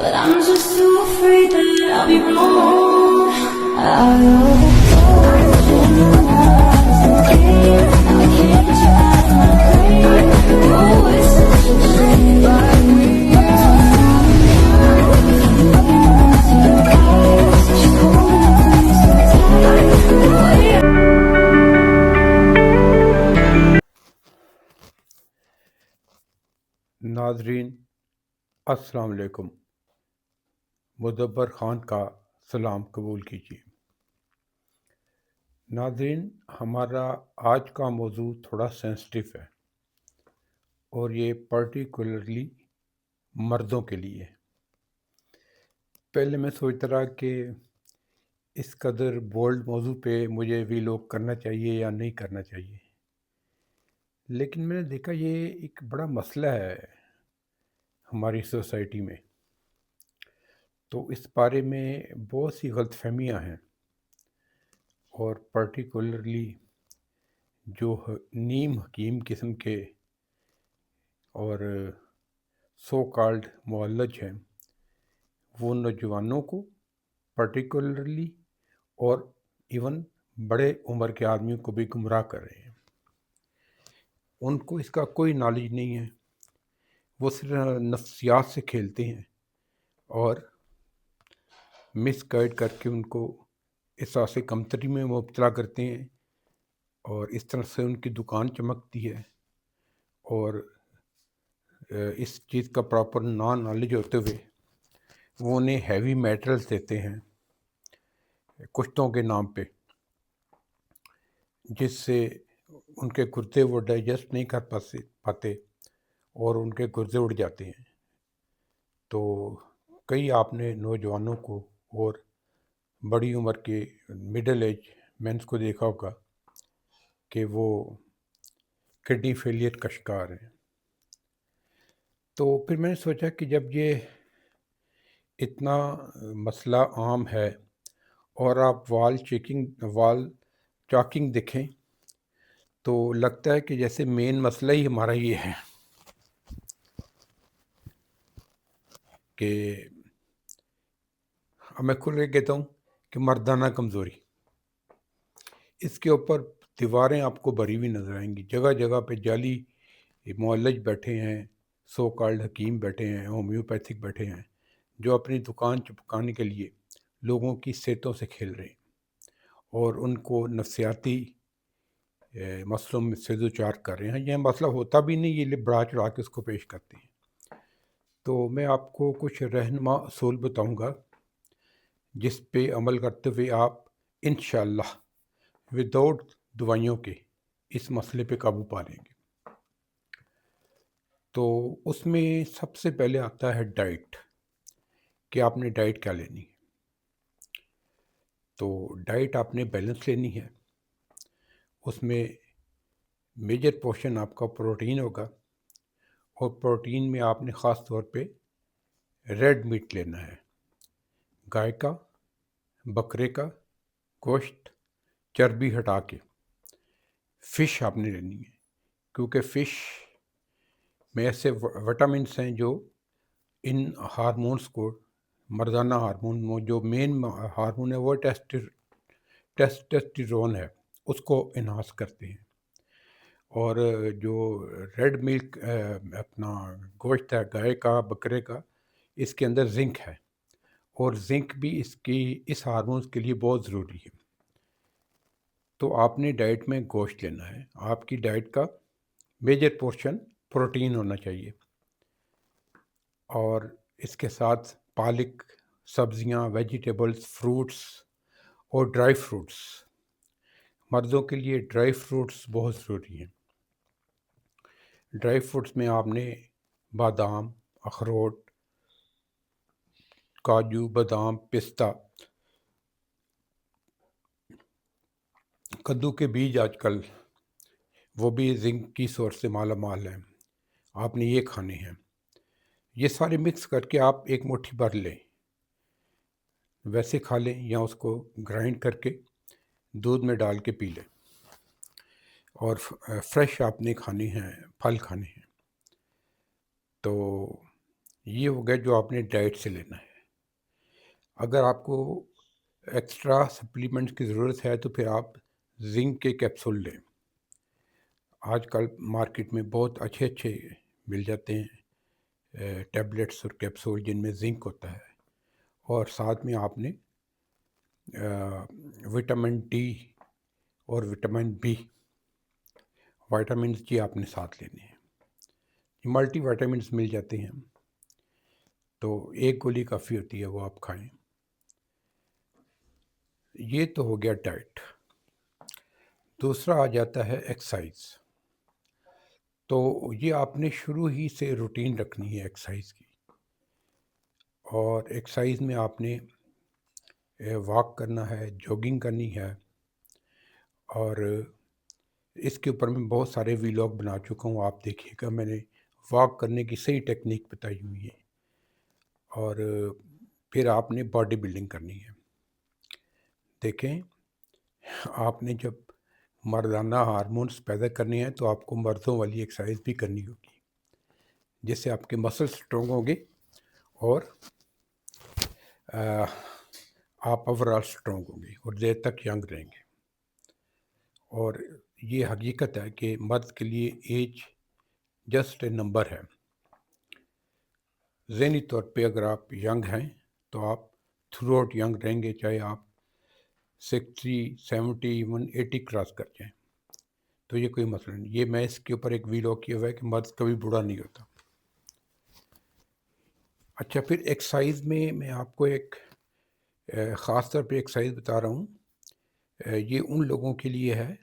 but I'm just too afraid that I'll be wrong. I love I can't try my grave. Oh, it's such a shame, but ناظرین السلام علیکم۔ مدبر خان کا سلام قبول کیجیے۔ ناظرین، ہمارا آج کا موضوع تھوڑا سینسٹیو ہے اور یہ پرٹیکولرلی مردوں کے لیے۔ پہلے میں سوچتا رہا کہ اس قدر بولڈ موضوع پہ مجھے بھی لوگ کرنا چاہیے یا نہیں کرنا چاہیے، لیکن میں نے دیکھا یہ ایک بڑا مسئلہ ہے ہماری سوسائٹی میں، تو اس بارے میں بہت سی غلط فہمیاں ہیں، اور پرٹیکولرلی جو نیم حکیم قسم کے اور سو کالڈ معالج ہیں، وہ نوجوانوں کو پرٹیکولرلی اور ایون بڑے عمر کے آدمیوں کو بھی گمراہ کر رہے ہیں۔ ان کو اس کا کوئی نالج نہیں ہے، وہ صرف نفسیات سے کھیلتے ہیں اور مس گائیڈ کر کے ان کو احساس کمتری میں مبتلا کرتے ہیں، اور اس طرح سے ان کی دکان چمکتی ہے، اور اس چیز کا پراپر نالج ہوتے ہوئے وہ انہیں ہیوی میٹرلز دیتے ہیں کشتوں کے نام پہ، جس سے ان کے گردے وہ ڈائجسٹ نہیں کر پاتے اور ان کے گردے اڑ جاتے ہیں۔ تو کئی آپ نے نوجوانوں کو اور بڑی عمر کے مڈل ایج مینس کو دیکھا ہوگا کہ وہ کڈنی فیلئر کا شکار ہیں۔ تو پھر میں نے سوچا کہ جب یہ اتنا مسئلہ عام ہے اور آپ وال چاکنگ دیکھیں تو لگتا ہے کہ جیسے مین مسئلہ ہی ہمارا یہ ہے کہ میں کھل کے کہتا ہوں کہ مردانہ کمزوری۔ اس کے اوپر دیواریں آپ کو بھری ہوئی نظر آئیں گی، جگہ جگہ پہ جعلی معالج بیٹھے ہیں، سو کالڈ حکیم بیٹھے ہیں، ہومیوپیتھک بیٹھے ہیں، جو اپنی دکان چپکانے کے لیے لوگوں کی صحتوں سے کھیل رہے ہیں اور ان کو نفسیاتی مسئلوں میں سے دو چار کر رہے ہیں۔ یہ مسئلہ ہوتا بھی نہیں، یہ بڑھا چڑھا کے اس کو پیش کرتے ہیں۔ تو میں آپ کو کچھ رہنما اصول بتاؤں گا جس پہ عمل کرتے ہوئے آپ انشاءاللہ وداؤٹ دوائیوں کے اس مسئلے پہ قابو پا لیں گے۔ تو اس میں سب سے پہلے آتا ہے ڈائٹ، کہ آپ نے ڈائٹ کیا لینی ہے۔ تو ڈائٹ آپ نے بیلنس لینی ہے، اس میں میجر پورشن آپ کا پروٹین ہوگا، اور پروٹین میں آپ نے خاص طور پہ ریڈ میٹ لینا ہے، گائے کا، بکرے کا گوشت، چربی ہٹا کے۔ فش آپ نے لینی ہے، کیونکہ فش میں ایسے وٹامنس ہیں جو ان ہارمونس کو، مردانہ ہارمون، جو مین ہارمون ہے وہ ٹیسٹسٹیرون ہے، اس کو انہانس کرتے ہیں۔ اور جو ریڈ ملک اپنا گوشت ہے گائے کا، بکرے کا، اس کے اندر زنک ہے، اور زنک بھی اس ہارمونس کے لیے بہت ضروری ہے۔ تو آپ نے ڈائٹ میں گوشت لینا ہے، آپ کی ڈائٹ کا میجر پورشن پروٹین ہونا چاہیے، اور اس کے ساتھ پالک، سبزیاں، ویجیٹیبلز، فروٹس اور ڈرائی فروٹس۔ مردوں کے لیے ڈرائی فروٹس بہت ضروری ہیں۔ ڈرائی فروٹس میں آپ نے بادام، اخروٹ، کاجو، بادام، پستہ، کدو کے بیج آج کل وہ بھی زنک کی سورس سے مالا مال ہیں، آپ نے یہ کھانے ہیں۔ یہ سارے مکس کر کے آپ ایک مٹھی بھر لیں، ویسے کھا لیں یا اس کو گرائنڈ کر کے دودھ میں ڈال کے پی لیں، اور فریش آپ نے کھانے ہیں، پھل کھانے ہیں۔ تو یہ ہو گیا جو آپ نے ڈائٹ سے لینا ہے۔ اگر آپ کو ایکسٹرا سپلیمنٹس کی ضرورت ہے تو پھر آپ زنک کے کیپسول لیں۔ آج کل مارکیٹ میں بہت اچھے اچھے مل جاتے ہیں ٹیبلٹس اور کیپسول جن میں زنک ہوتا ہے، اور ساتھ میں آپ نے وٹامن ڈی اور وٹامن بی وائٹامنس جی آپ نے ساتھ لینے ہیں۔ ملٹی وائٹامنس مل جاتے ہیں، تو ایک گولی کافی ہوتی ہے، وہ آپ کھائیں۔ یہ تو ہو گیا ڈائٹ۔ دوسرا آ جاتا ہے ایکسرسائز۔ تو یہ آپ نے شروع ہی سے روٹین رکھنی ہے ایکسرسائز کی، اور ایکسرسائز میں آپ نے واک کرنا ہے، جوگنگ کرنی ہے، اور اس کے اوپر میں بہت سارے ویلاگ بنا چکا ہوں، آپ دیکھیے گا۔ میں نے واک کرنے کی صحیح ٹیکنیک بتائی ہوئی ہے، اور پھر آپ نے باڈی بلڈنگ کرنی ہے۔ دیکھیں، آپ نے جب مردانہ ہارمونس پیدا کرنے ہیں تو آپ کو مردوں والی ایکسرسائز بھی کرنی ہوگی، جس سے آپ کے مسلس اسٹرانگ ہوں گے اور آپ اوور آل اسٹرانگ ہوں گے اور دیر تک ینگ رہیں گے۔ اور یہ حقیقت ہے کہ مرد کے لیے ایج جسٹ اے نمبر ہے۔ ذہنی طور پہ اگر آپ ینگ ہیں تو آپ تھرو آؤٹ ینگ رہیں گے، چاہے آپ 60 70 ایون 80 کراس کر جائیں، تو یہ کوئی مسئلہ نہیں۔ یہ میں اس کے اوپر ایک ویلاگ کیا ہوا ہے کہ مرد کبھی بوڑھا نہیں ہوتا۔ اچھا، پھر ایکسرسائز میں آپ کو ایک خاص طور پہ ایکسرسائز بتا رہا ہوں۔ یہ ان لوگوں کے لیے ہے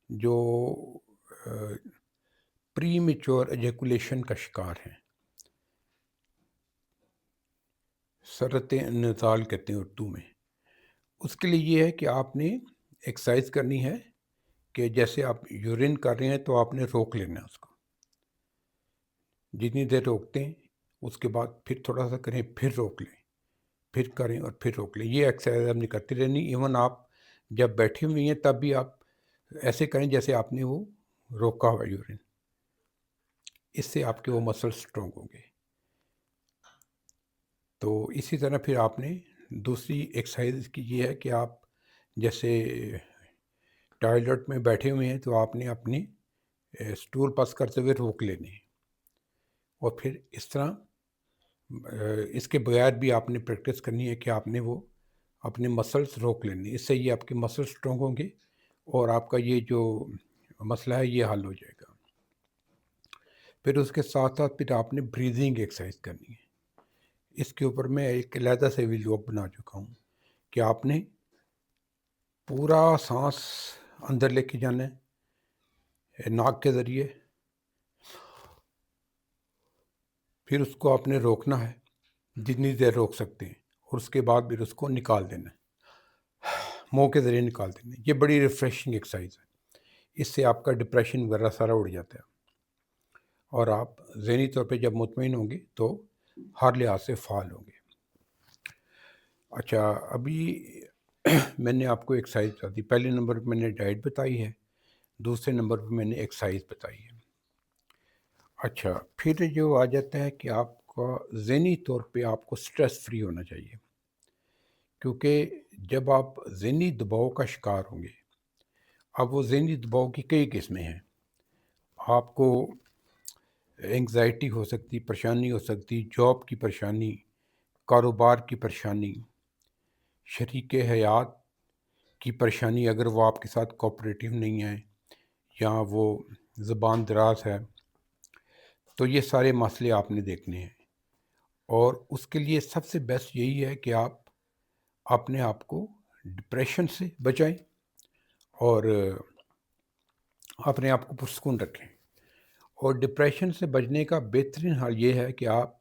جو پری میچور ایجیکولیشن کا شکار ہیں، سرط انزال کہتے ہیں اردو میں۔ اس کے لیے یہ ہے کہ آپ نے ایکسرسائز کرنی ہے کہ جیسے آپ یورین کر رہے ہیں تو آپ نے روک لینا ہے اس کو، جتنی دیر روکتے ہیں اس کے بعد پھر تھوڑا سا کریں، پھر روک لیں، پھر کریں اور پھر روک لیں۔ یہ ایکسرسائز آپ نے کرتی رہنی۔ ایون آپ جب بیٹھے ہوئے ہیں تب بھی آپ ایسے کریں جیسے آپ نے وہ روکا ہوا یورین، اس سے آپ کے وہ مسل اسٹرانگ ہوں گے۔ تو اسی طرح پھر آپ نے دوسری ایکسرسائز کی یہ ہے کہ آپ جیسے ٹوائلٹ میں بیٹھے ہوئے ہیں تو آپ نے اپنے اسٹول پاس کرتے ہوئے روک لینے ہیں، اور پھر اس طرح اس کے بغیر بھی آپ نے پریکٹس کرنی ہے کہ آپ نے وہ اپنے مسلس روک لینے۔ اس سے یہ آپ کے مسل اسٹرانگ ہوں گے اور آپ کا یہ جو مسئلہ ہے یہ حل ہو جائے گا۔ پھر اس کے ساتھ ساتھ پھر آپ نے بریدنگ ایکسرسائز کرنی ہے۔ اس کے اوپر میں ایک علیحدہ سے ویڈیو بنا چکا ہوں کہ آپ نے پورا سانس اندر لے کے جانا ہے ناک کے ذریعے، پھر اس کو آپ نے روکنا ہے جتنی دیر روک سکتے ہیں، اور اس کے بعد پھر اس کو نکال دینا ہے، منہ کے ذریعے نکال دینا ہے۔ یہ بڑی ریفریشنگ ایکسرسائز ہے، اس سے آپ کا ڈپریشن وغیرہ سارا اڑ جاتا ہے، اور آپ ذہنی طور پہ جب مطمئن ہوں گے تو ہر لحاظ سے فعال ہوں گے۔ اچھا، ابھی میں نے آپ کو ایکسرسائز بتا دی۔ پہلے نمبر پہ میں نے ڈائٹ بتائی ہے، دوسرے نمبر پہ میں نے ایکسرسائز بتائی ہے۔ اچھا، پھر جو آ جاتا ہے کہ آپ کا ذہنی طور پہ آپ کو سٹریس فری ہونا چاہیے، کیونکہ جب آپ ذہنی دباؤ کا شکار ہوں گے، اب وہ ذہنی دباؤ کی کئی قسمیں ہیں۔ آپ کو انگزائٹی ہو سکتی، پریشانی ہو سکتی، جاب کی پریشانی، کاروبار کی پریشانی، شریک حیات کی پریشانی اگر وہ آپ کے ساتھ کوآپریٹیو نہیں ہے یا وہ زبان دراز ہے، تو یہ سارے مسئلے آپ نے دیکھنے ہیں۔ اور اس کے لیے سب سے بیسٹ یہی ہے کہ آپ اپنے آپ کو ڈپریشن سے بچائیں اور اپنے آپ کو پرسکون رکھیں۔ اور ڈپریشن سے بچنے کا بہترین حل یہ ہے کہ آپ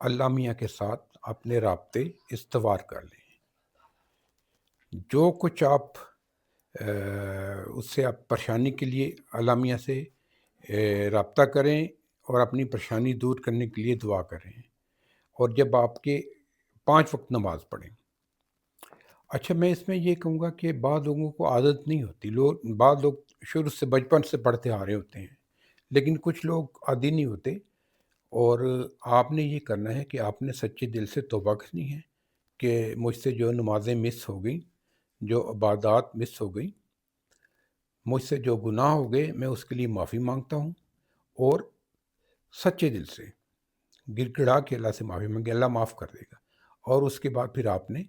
اللہ میاں کے ساتھ اپنے رابطے استوار کر لیں۔ جو کچھ آپ اس سے آپ پریشانی کے لیے اللہ میاں سے رابطہ کریں اور اپنی پریشانی دور کرنے کے لیے دعا کریں، اور جب آپ کے 5 وقت نماز پڑھیں۔ اچھا، میں اس میں یہ کہوں گا کہ بعض لوگوں کو عادت نہیں ہوتی، بعض لوگ شروع سے بچپن سے پڑھتے آ رہے ہوتے ہیں، لیکن کچھ لوگ عادی نہیں ہوتے، اور آپ نے یہ کرنا ہے کہ آپ نے سچے دل سے توبہ کرنی ہے کہ مجھ سے جو نمازیں مس ہو گئیں، جو عبادات مس ہو گئیں، مجھ سے جو گناہ ہو گئے، میں اس کے لیے معافی مانگتا ہوں، اور سچے دل سے گڑ گڑا کے اللہ سے معافی مانگے، اللہ معاف کر دے گا۔ اور اس کے بعد پھر آپ نے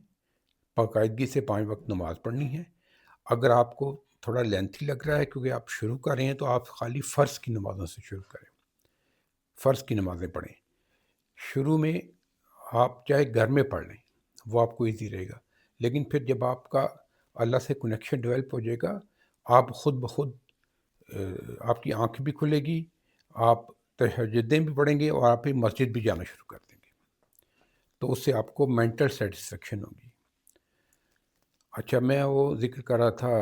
باقاعدگی سے 5 وقت نماز پڑھنی ہے۔ اگر آپ کو تھوڑا لینتھی لگ رہا ہے کیونکہ آپ شروع کر رہے ہیں، تو آپ خالی فرض کی نمازوں سے شروع کریں، فرض کی نمازیں پڑھیں۔ شروع میں آپ چاہے گھر میں پڑھ لیں، وہ آپ کو ایزی رہے گا، لیکن پھر جب آپ کا اللہ سے کنیکشن ڈیولپ ہو جائے گا، آپ خود بخود آپ کی آنکھ بھی کھلے گی، آپ تہجدیں بھی پڑھیں گے، اور آپ پھر مسجد بھی جانا شروع کر دیں گے، تو اس سے آپ کو مینٹل سیٹسفیکشن ہوگی۔ اچھا، میں وہ ذکر کر رہا تھا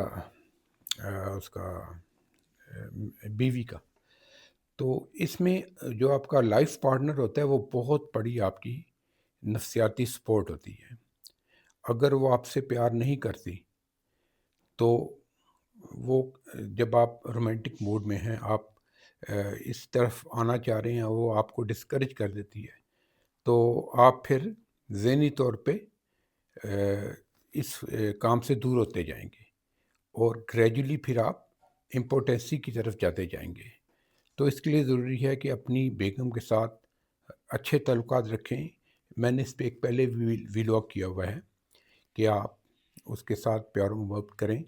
اس کا بیوی کا، تو اس میں جو آپ کا لائف پارٹنر ہوتا ہے وہ بہت بڑی آپ کی نفسیاتی سپورٹ ہوتی ہے۔ اگر وہ آپ سے پیار نہیں کرتی تو وہ جب آپ رومانٹک موڈ میں ہیں، آپ اس طرف آنا چاہ رہے ہیں، وہ آپ کو ڈسکریج کر دیتی ہے، تو آپ پھر ذہنی طور پہ اس کام سے دور ہوتے جائیں گے، اور گریجولی پھر آپ امپوٹنسی کی طرف جاتے جائیں گے۔ تو اس کے لیے ضروری ہے کہ اپنی بیگم کے ساتھ اچھے تعلقات رکھیں۔ میں نے اس پہ ایک پہلے ویلاگ کیا ہوا ہے کہ آپ اس کے ساتھ پیار و محبت کریں،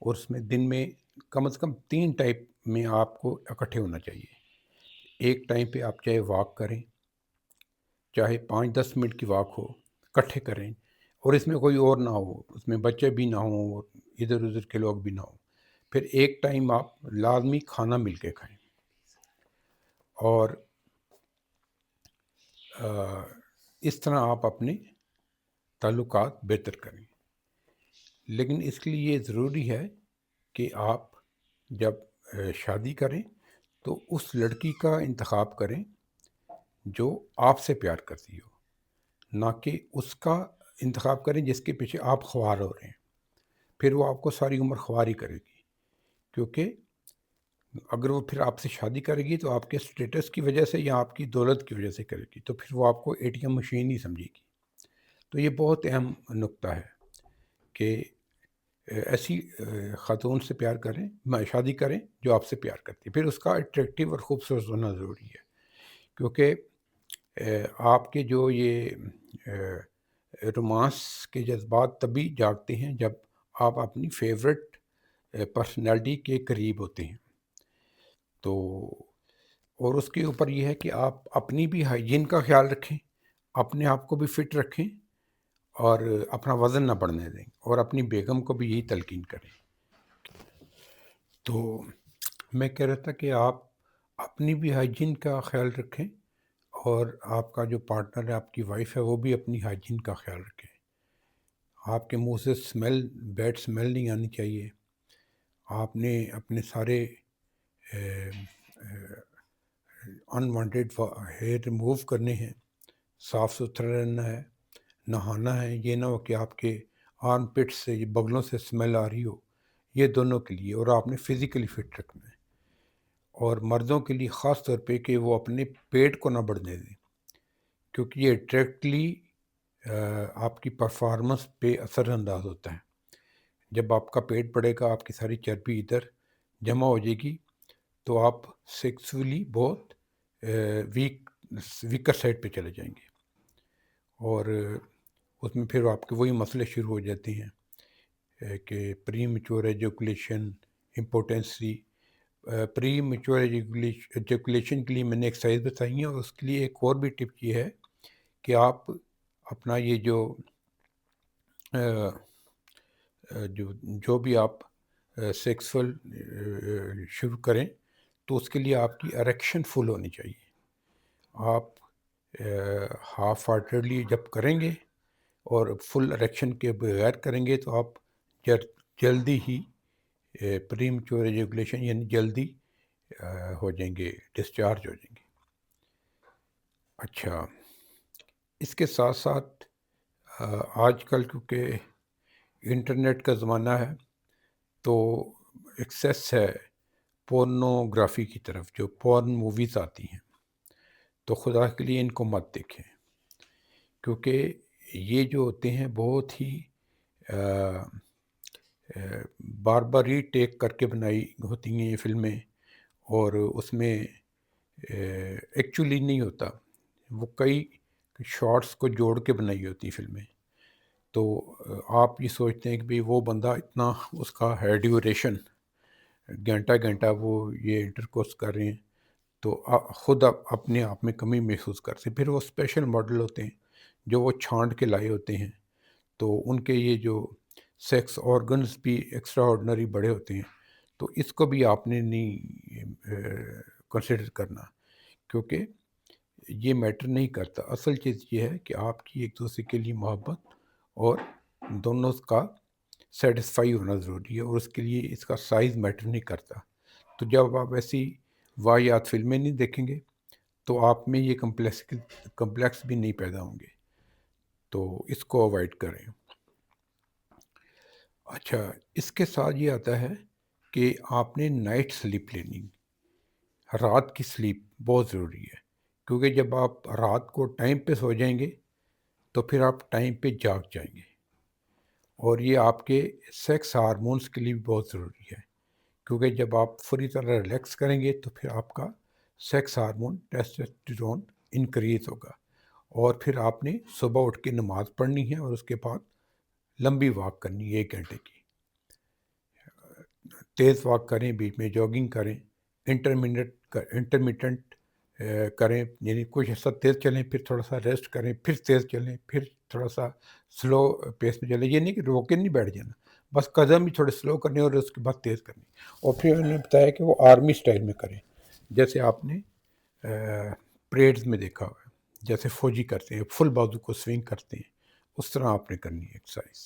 اور اس میں دن میں کم از کم 3 ٹائپ میں آپ کو اکٹھے ہونا چاہیے۔ ایک ٹائم پہ آپ چاہے واک کریں، چاہے 5-10 منٹ کی واک ہو، اکٹھے کریں، اور اس میں کوئی اور نہ ہو، اس میں بچے بھی نہ ہوں اور ادھر ادھر کے لوگ بھی نہ ہوں۔ پھر ایک ٹائم آپ لازمی کھانا مل کے کھائیں، اور اس طرح آپ اپنے تعلقات بہتر کریں۔ لیکن اس کے لیے یہ ضروری ہے کہ آپ جب شادی کریں تو اس لڑکی کا انتخاب کریں جو آپ سے پیار کرتی ہو، نہ کہ اس کا انتخاب کریں جس کے پیچھے آپ خوار ہو رہے ہیں۔ پھر وہ آپ کو ساری عمر خوار ہی کرے گی، کیونکہ اگر وہ پھر آپ سے شادی کرے گی تو آپ کے سٹیٹس کی وجہ سے یا آپ کی دولت کی وجہ سے کرے گی، تو پھر وہ آپ کو اے ٹی ایم مشین ہی سمجھے گی۔ تو یہ بہت اہم نقطہ ہے کہ ایسی خاتون سے پیار کریں، شادی کریں جو آپ سے پیار کرتی ہے۔ پھر اس کا اٹریکٹیو اور خوبصورت ہونا ضروری ہے، کیونکہ آپ کے جو یہ رومانس کے جذبات تبھی جاگتے ہیں جب آپ اپنی فیورٹ پرسنالٹی کے قریب ہوتے ہیں۔ تو اور اس کے اوپر یہ ہے کہ آپ اپنی بھی ہائیجین کا خیال رکھیں، اپنے آپ کو بھی فٹ رکھیں، اور اپنا وزن نہ بڑھنے دیں، اور اپنی بیگم کو بھی یہی تلقین کریں۔ تو میں کہہ رہا تھا کہ آپ اپنی بھی ہائیجین کا خیال رکھیں، اور آپ کا جو پارٹنر ہے، آپ کی وائف ہے، وہ بھی اپنی ہائیجین کا خیال رکھیں۔ آپ کے منہ سے بیڈ سمیل نہیں آنی چاہیے۔ آپ نے اپنے سارے انوانٹیڈ ہیئر ریموو کرنے ہیں، صاف ستھرا رہنا ہے، نہانا ہے۔ یہ نہ ہو کہ آپ کے آرم پٹ سے یہ بغلوں سے سمیل آ رہی ہو، یہ دونوں کے لیے۔ اور آپ نے فزیکلی فٹ رکھنا ہے، اور مردوں کے لیے خاص طور پہ کہ وہ اپنے پیٹ کو نہ بڑھنے دیں، کیونکہ یہ ڈائریکٹلی آپ کی پرفارمنس پہ اثر انداز ہوتا ہے۔ جب آپ کا پیٹ بڑھے گا، آپ کی ساری چربی ادھر جمع ہو جائے گی، تو آپ سیکسولی بہت ویکر سائڈ پہ چلے جائیں گے، اور اس میں پھر آپ کے وہی مسئلے شروع ہو جاتے ہیں کہ پری میچور ایجوکولیشن، امپوٹنسی۔ پری میچور ایجوکولیشن کے لیے میں نے ایکسرسائز بتائی ہیں، اور اس کے لیے ایک اور بھی ٹپ یہ ہے کہ آپ اپنا یہ جو بھی آپ سیکسول شروع کریں، تو اس کے لیے آپ کی اریکشن فل ہونی چاہیے۔ آپ ہاف ہارٹیڈلی جب کریں گے اور فل اریکشن کے بغیر کریں گے، تو آپ جلدی ہی پری میچور ایجوکولیشن یعنی جلدی ہو جائیں گے، ڈسچارج ہو جائیں گے۔ اچھا، اس کے ساتھ ساتھ آج کل کیونکہ انٹرنیٹ کا زمانہ ہے، تو ایکسیس ہے پورنوگرافی کی طرف، جو پورن موویز آتی ہیں، تو خدا کے لیے ان کو مت دیکھیں، کیونکہ یہ جو ہوتے ہیں بہت ہی بار بار ری ٹیک کر کے بنائی ہوتی ہیں یہ فلمیں، اور اس میں ایکچولی نہیں ہوتا، وہ کئی شارٹس کو جوڑ کے بنائی ہوتی فلمیں. تو آپ یہ سوچتے ہیں کہ بھئی وہ بندہ اتنا اس کا ہے ڈیوریشن، گھنٹہ گھنٹہ وہ یہ انٹرکورس کر رہے ہیں، تو خود اپنے آپ میں کمی محسوس کرتے. پھر وہ اسپیشل ماڈل ہوتے ہیں جو وہ چھانٹ کے لائے ہوتے ہیں، تو ان کے یہ جو سیکس آرگنز بھی ایکسٹرا آرڈنری بڑے ہوتے ہیں، تو اس کو بھی آپ نے نہیں کنسیڈر کرنا، کیونکہ یہ میٹر نہیں کرتا. اصل چیز یہ ہے کہ آپ کی ایک دوسرے کے لیے محبت اور دونوں کا سیٹسفائی ہونا ضروری ہے، اور اس کے لیے اس کا سائز میٹر نہیں کرتا. تو جب آپ ایسی واحیات فلمیں نہیں دیکھیں گے تو آپ میں یہ کمپلیکس بھی نہیں پیدا ہوں گے، تو اس کو اوائڈ کریں. اچھا، اس کے ساتھ یہ آتا ہے کہ آپ نے نائٹ سلیپ لینی، رات کی سلیپ بہت ضروری ہے، کیونکہ جب آپ رات کو ٹائم پہ سو جائیں گے تو پھر آپ ٹائم پہ جاگ جائیں گے، اور یہ آپ کے سیکس ہارمونز کے لیے بھی بہت ضروری ہے، کیونکہ جب آپ پوری طرح ریلیکس کریں گے تو پھر آپ کا سیکس ہارمون ٹیسٹوسٹیرون انکریز ہوگا، اور پھر آپ نے صبح اٹھ کے نماز پڑھنی ہے، اور اس کے بعد لمبی واک کرنی ہے 1 گھنٹے کی. تیز واک کریں، بیچ میں جاگنگ کریں، انٹرمیٹنٹ کریں، یعنی کچھ حصہ تیز چلیں، پھر تھوڑا سا ریسٹ کریں، پھر تیز چلیں، پھر تھوڑا سا سلو پیس پہ چلیں. یہ نہیں کہ روک کے نہیں بیٹھ جانا، بس قدم ہی تھوڑے سلو کرنے اور اس کے بعد تیز کرنی. اور پھر انہوں نے بتایا کہ وہ آرمی سٹائل میں کریں، جیسے آپ نے پریڈز میں دیکھا ہوا ہے، جیسے فوجی کرتے ہیں، فل بازو کو سوئنگ کرتے ہیں، اس طرح آپ نے کرنی ہے ایکسرسائز.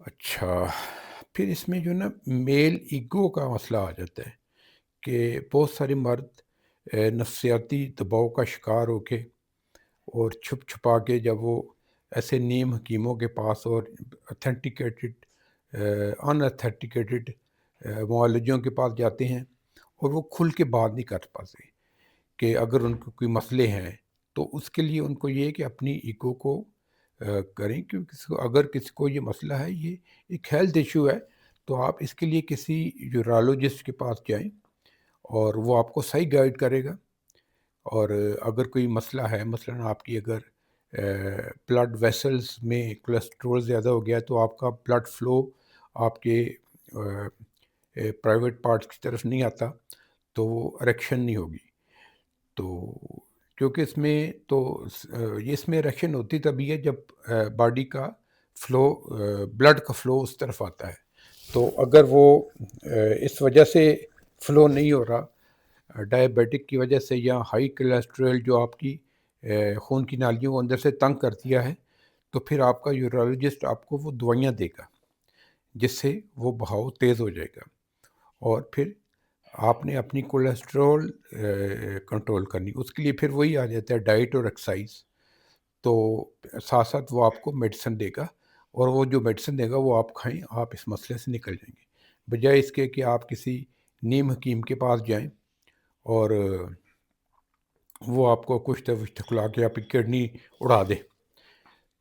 اچھا، پھر اس میں جو نا میل ایگو کا مسئلہ آ جاتا ہے کہ بہت سارے مرد نفسیاتی دباؤ کا شکار ہو کے اور چھپ چھپا کے جب وہ ایسے نیم حکیموں کے پاس اور اتھینٹیکیٹڈ ان اتھینٹیکیٹڈ معالجوں کے پاس جاتے ہیں، اور وہ کھل کے بات نہیں کر پاتے کہ اگر ان کو کوئی مسئلے ہیں، تو اس کے لیے ان کو یہ ہے کہ اپنی ایگو کو کریں، کیونکہ اگر کسی کو یہ مسئلہ ہے، یہ ایک ہیلتھ ایشو ہے، تو آپ اس کے لیے کسی یورالوجسٹ کے پاس جائیں، اور وہ آپ کو صحیح گائیڈ کرے گا. اور اگر کوئی مسئلہ ہے، مثلاً آپ کی اگر بلڈ ویسلز میں کولیسٹرول زیادہ ہو گیا، تو آپ کا بلڈ فلو آپ کے پرائیویٹ پارٹس کی طرف نہیں آتا، تو وہ اریکشن نہیں ہوگی. تو کیونکہ اس میں تو اس میں اریکشن ہوتی تبھی ہے جب باڈی کا فلو، بلڈ کا فلو اس طرف آتا ہے. تو اگر وہ اس وجہ سے فلو نہیں ہو رہا، ڈائبیٹک کی وجہ سے، یا ہائی کولیسٹرول جو آپ کی خون کی نالیوں کو اندر سے تنگ کر دیا ہے، تو پھر آپ کا یورولوجسٹ آپ کو وہ دوائیاں دے گا جس سے وہ بہاؤ تیز ہو جائے گا. اور پھر آپ نے اپنی کولیسٹرول کنٹرول کرنی، اس کے لیے پھر وہی آ جاتا ہے ڈائٹ اور ایکسرسائز. تو ساتھ ساتھ وہ آپ کو میڈیسن دے گا، اور وہ جو میڈیسن دے گا وہ آپ کھائیں، آپ اس مسئلے سے نکل جائیں گے، بجائے اس کے کہ آپ کسی نیم حکیم کے پاس جائیں اور وہ آپ کو کچھ تکلا کے آپ کی کڈنی اڑا دے.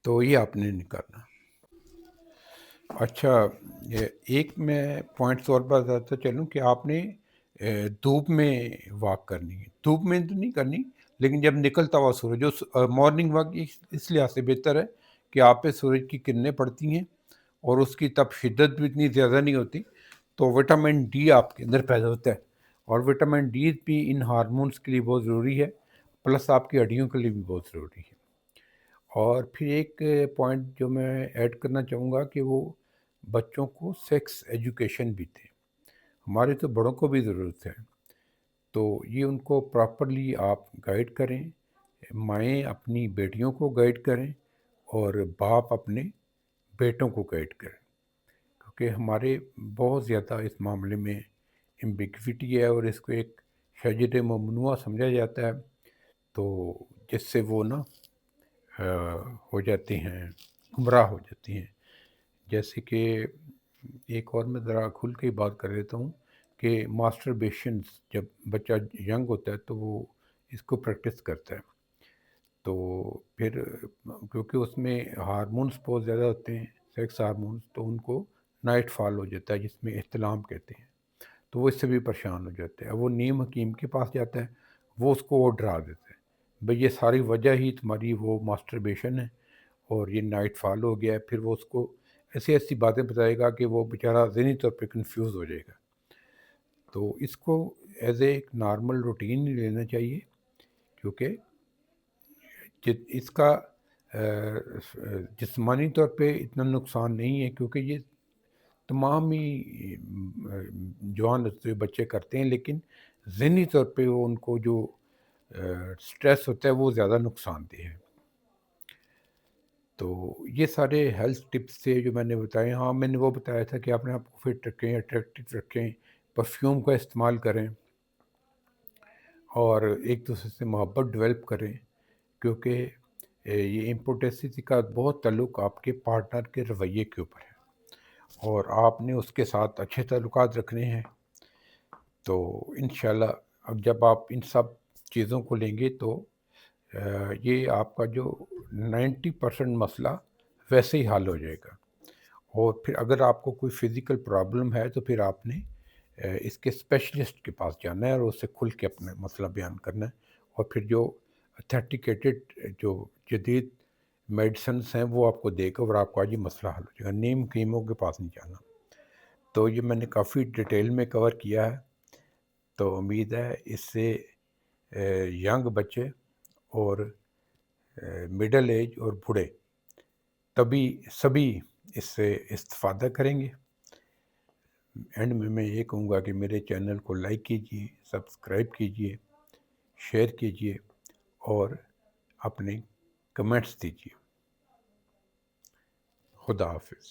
تو یہ آپ نے نہیں کرنا. اچھا، ایک میں پوائنٹس اور بتاتا چلوں کہ آپ نے دھوپ میں واک کرنی ہے. دھوپ میں تو نہیں کرنی، لیکن جب نکلتا ہوا سورج، جو مارننگ واک اس لحاظ سے بہتر ہے کہ آپ پہ سورج کی کرنیں پڑتی ہیں، اور اس کی تب شدت بھی اتنی زیادہ نہیں ہوتی، تو وٹامن ڈی آپ کے اندر پیدا ہوتا ہے، اور وٹامن ڈی بھی ان ہارمونز کے لیے بہت ضروری ہے، پلس آپ کی ہڈیوں کے لیے بھی بہت ضروری ہے. اور پھر ایک پوائنٹ جو میں ایڈ کرنا چاہوں گا کہ وہ بچوں کو سیکس ایجوکیشن بھی دیں. ہمارے تو بڑوں کو بھی ضرورت ہے، تو یہ ان کو پراپرلی آپ گائیڈ کریں. مائیں اپنی بیٹیوں کو گائیڈ کریں، اور باپ اپنے بیٹوں کو گائیڈ کریں، کیونکہ ہمارے بہت زیادہ اس معاملے میں ایمبیگوٹی ہے، اور اس کو ایک شجر ممنوعہ سمجھا جاتا ہے، تو جس سے وہ نا ہو جاتے ہیں، گمراہ ہو جاتے ہیں. جیسے کہ ایک اور میں ذرا کھل کے بات کر لیتا ہوں کہ ماسٹربیشنس جب بچہ ینگ ہوتا ہے تو وہ اس کو پریکٹس کرتا ہے، تو پھر کیونکہ اس میں ہارمونس بہت زیادہ ہوتے ہیں، سیکس ہارمونس، تو ان کو نائٹ فال ہو جاتا ہے جس میں احتلام کہتے ہیں، تو وہ اس سے بھی پریشان ہو جاتے ہیں۔ اب وہ نیم حکیم کے پاس جاتا ہے، وہ اس کو اور ڈرا دیتا ہے، بھئی یہ ساری وجہ ہی تمہاری وہ ماسٹربیشن ہے اور یہ نائٹ فال ہو گیا ہے۔ پھر وہ اس کو ایسی ایسی باتیں بتائے گا کہ وہ بیچارہ ذہنی طور پہ کنفیوز ہو جائے گا۔ تو اس کو ایز اے ایک نارمل روٹین نہیں لینا چاہیے، کیونکہ اس کا جسمانی طور پہ اتنا نقصان نہیں ہے، کیونکہ یہ تمام ہی جوان ہوتے ہوئے بچے کرتے ہیں، لیکن ذہنی طور پہ وہ ان کو جو سٹریس ہوتا ہے وہ زیادہ نقصان دہ ہے۔ تو یہ سارے ہیلتھ ٹپس تھے جو میں نے بتائے۔ ہاں، میں نے وہ بتایا تھا کہ اپنے آپ کو فٹ رکھیں، اٹریکٹیو رکھیں، پرفیوم کا استعمال کریں اور ایک دوسرے سے محبت ڈیولپ کریں، کیونکہ یہ امپوٹنسی کا بہت تعلق آپ کے پارٹنر کے رویے کے اوپر ہے، اور آپ نے اس کے ساتھ اچھے تعلقات رکھنے ہیں۔ تو انشاءاللہ اب جب آپ ان سب چیزوں کو لیں گے تو یہ آپ کا جو 90% مسئلہ ویسے ہی حل ہو جائے گا۔ اور پھر اگر آپ کو کوئی فزیکل پرابلم ہے تو پھر آپ نے اس کے اسپیشلسٹ کے پاس جانا ہے اور اس سے کھل کے اپنا مسئلہ بیان کرنا ہے، اور پھر جو اتھینٹیکیٹڈ جو جدید میڈیسنس ہیں وہ آپ کو دے گا اور آپ کا یہ مسئلہ حل ہو جائے گا، نیم کیموں کے پاس نہیں جانا۔ تو یہ میں نے کافی ڈیٹیل میں کور کیا ہے، تو امید ہے اس سے ینگ بچے اور مڈل ایج اور بوڑھے سبھی اس سے استفادہ کریں گے۔ اینڈ میں یہ کہوں گا کہ میرے چینل کو لائک کیجیے، سبسکرائب کیجیے، شیئر کیجیے اور اپنے کمنٹس دیجیے۔ خدا حافظ۔